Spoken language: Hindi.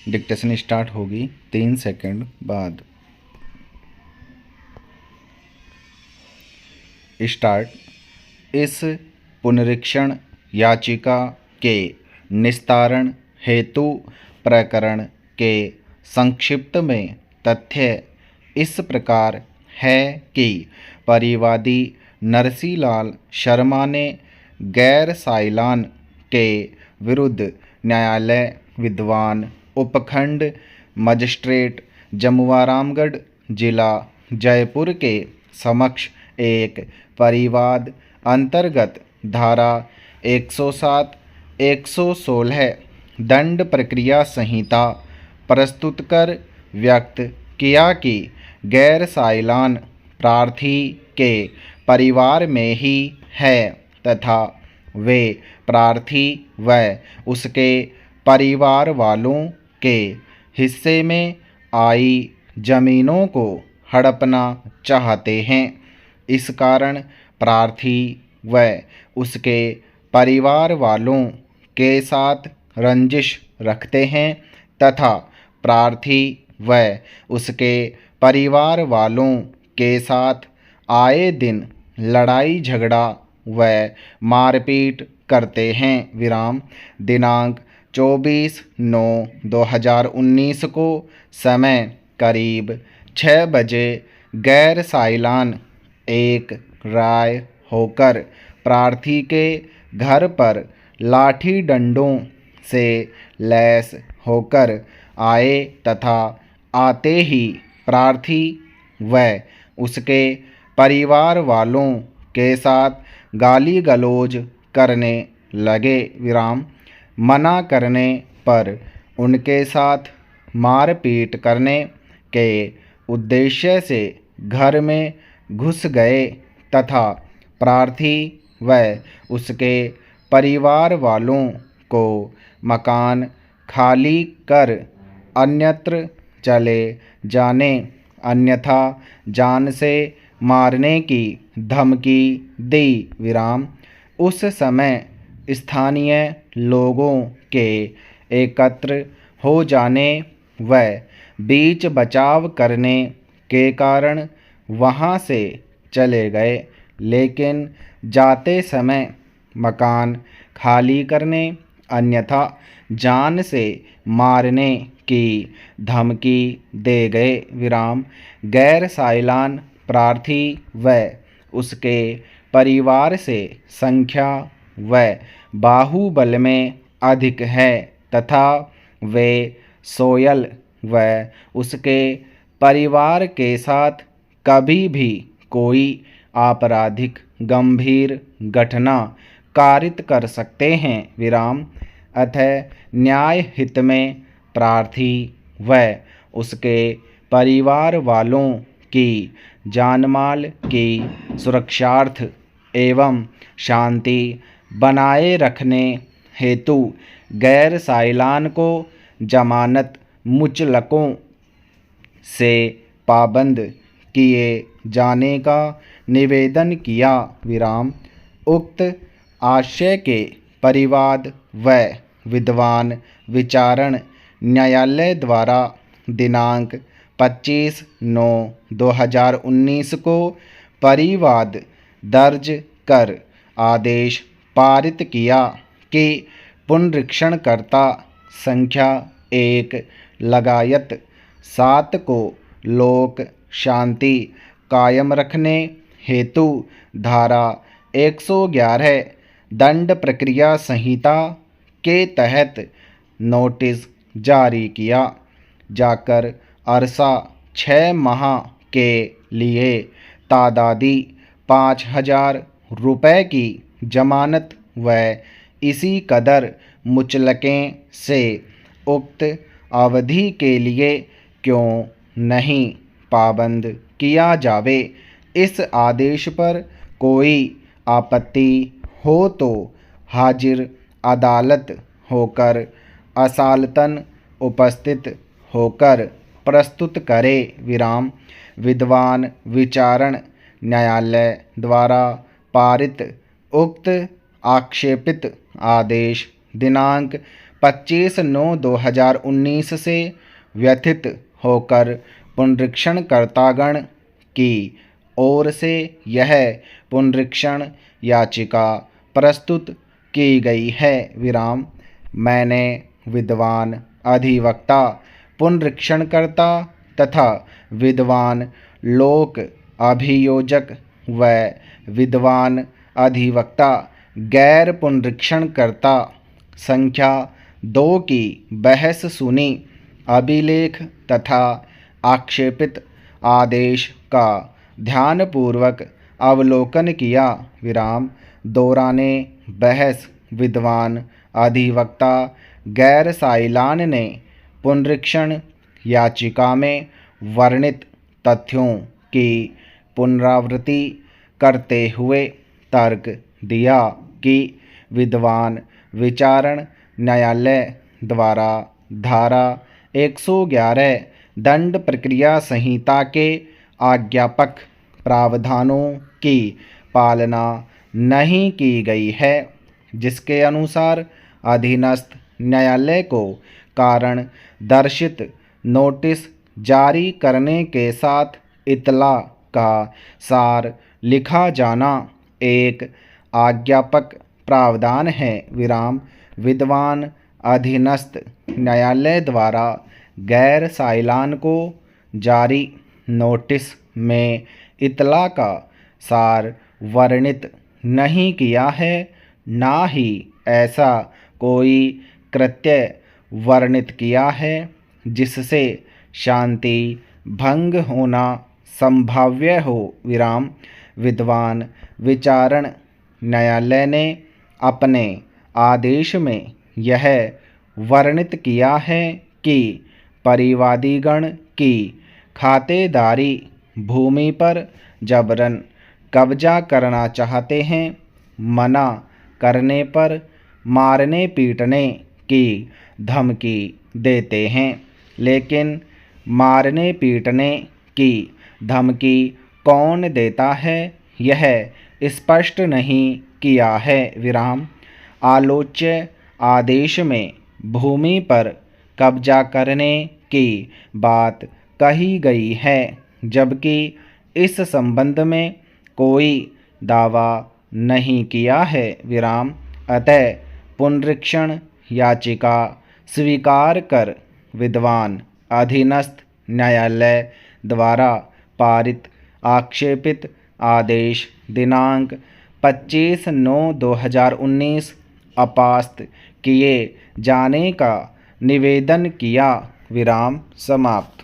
डिक्टेशन स्टार्ट होगी 3 सेकंड बाद। स्टार्ट। इस पुनरीक्षण याचिका के निस्तारण हेतु प्रकरण के संक्षिप्त में तथ्य इस प्रकार है कि परिवादी नरसिंहलाल शर्मा ने गैर साइलान के विरुद्ध न्यायालय विद्वान उपखंड मजिस्ट्रेट जमुआरामगढ़ जिला जयपुर के समक्ष एक परिवाद अंतर्गत धारा 107 116 दंड प्रक्रिया संहिता प्रस्तुत कर व्यक्त किया कि गैर साइलान प्रार्थी के परिवार में ही है तथा वे प्रार्थी व उसके परिवार वालों के हिस्से में आई जमीनों को हड़पना चाहते हैं। इस कारण प्रार्थी व उसके परिवार वालों के साथ रंजिश रखते हैं तथा प्रार्थी व उसके परिवार वालों के साथ आए दिन लड़ाई झगड़ा व मारपीट करते हैं। विराम। दिनांक 24/9/2019 को समय करीब 6 बजे गैर साइलान एक राय होकर प्रार्थी के घर पर लाठी डंडों से लैस होकर आए तथा आते ही प्रार्थी व उसके परिवार वालों के साथ गाली गलौज करने लगे। विराम। मना करने पर उनके साथ मारपीट करने के उद्देश्य से घर में घुस गए तथा प्रार्थी व उसके परिवार वालों को मकान खाली कर अन्यत्र चले जाने अन्यथा जान से मारने की धमकी दी। विराम। उस समय स्थानीय लोगों के एकत्र हो जाने व बीच बचाव करने के कारण वहां से चले गए, लेकिन जाते समय मकान खाली करने अन्यथा जान से मारने की धमकी दे गए। विराम। गैर साइलान प्रार्थी व उसके परिवार से संख्या व बाहुबल में अधिक है तथा वे सोयल व उसके परिवार के साथ कभी भी कोई आपराधिक गंभीर घटना कारित कर सकते हैं। विराम। अतः न्याय हित में प्रार्थी व उसके परिवार वालों की जानमाल की सुरक्षार्थ एवं शांति बनाए रखने हेतु गैर साइलान को जमानत मुचलकों से पाबंद किए जाने का निवेदन किया। विराम। उक्त आशय के परिवाद व विद्वान विचारण न्यायालय द्वारा दिनांक 25/9/2019 को परिवाद दर्ज कर आदेश पारित किया कि पुनरीक्षणकर्ता संख्या 1 लगायत 7 को लोक शांति कायम रखने हेतु धारा 111 दंड प्रक्रिया संहिता के तहत नोटिस जारी किया जाकर अरसा 6 माह के लिए तादादी 5,000 रुपये की जमानत व इसी कदर मुचलकें से उक्त अवधि के लिए क्यों नहीं पाबंद किया जावे। इस आदेश पर कोई आपत्ति हो तो हाजिर अदालत होकर असालतन उपस्थित होकर प्रस्तुत करे। विराम। विद्वान विचारण न्यायालय द्वारा पारित उक्त आक्षेपित आदेश दिनांक 25/9/2019 से व्यथित होकर पुनरीक्षणकर्तागण की ओर से यह पुनरीक्षण याचिका प्रस्तुत की गई है। विराम। मैंने विद्वान अधिवक्ता, पुनरीक्षणकर्ता तथा विद्वान लोक अभियोजक व विद्वान अधिवक्ता गैर पुनरीक्षणकर्ता संख्या 2 की बहस सुनी। अभिलेख तथा आक्षेपित आदेश का ध्यानपूर्वक अवलोकन किया। विराम। दौराने बहस विद्वान अधिवक्ता गैर साइलान ने पुनरीक्षण याचिका में वर्णित तथ्यों की पुनरावृत्ति करते हुए तर्क दिया कि विद्वान विचारण न्यायालय द्वारा धारा 111 दंड प्रक्रिया संहिता के आज्ञापक प्रावधानों की पालना नहीं की गई है, जिसके अनुसार अधीनस्थ न्यायालय को कारण दर्शित नोटिस जारी करने के साथ इतला का सार लिखा जाना एक आज्ञापक प्रावधान है। विराम। विद्वान अधीनस्थ न्यायालय द्वारा गैर साइलान को जारी नोटिस में इतला का सार वर्णित नहीं किया है, ना ही ऐसा कोई कृत्य वर्णित किया है जिससे शांति भंग होना संभाव्य हो। विराम। विद्वान विचारण न्यायालय ने अपने आदेश में यह वर्णित किया है कि परिवादीगण की खातेदारी भूमि पर जबरन कब्जा करना चाहते हैं। मना करने पर मारने पीटने की धमकी देते हैं, लेकिन मारने पीटने की धमकी कौन देता है यह स्पष्ट नहीं किया है। विराम। आलोच्य आदेश में भूमि पर कब्जा करने की बात कही गई है, जबकि इस संबंध में कोई दावा नहीं किया है। विराम। अतः पुनरीक्षण याचिका स्वीकार कर विद्वान अधीनस्थ न्यायालय द्वारा पारित आक्षेपित आदेश दिनांक 25/9/2019 अपास्त किए जाने का निवेदन किया। विराम समाप्त।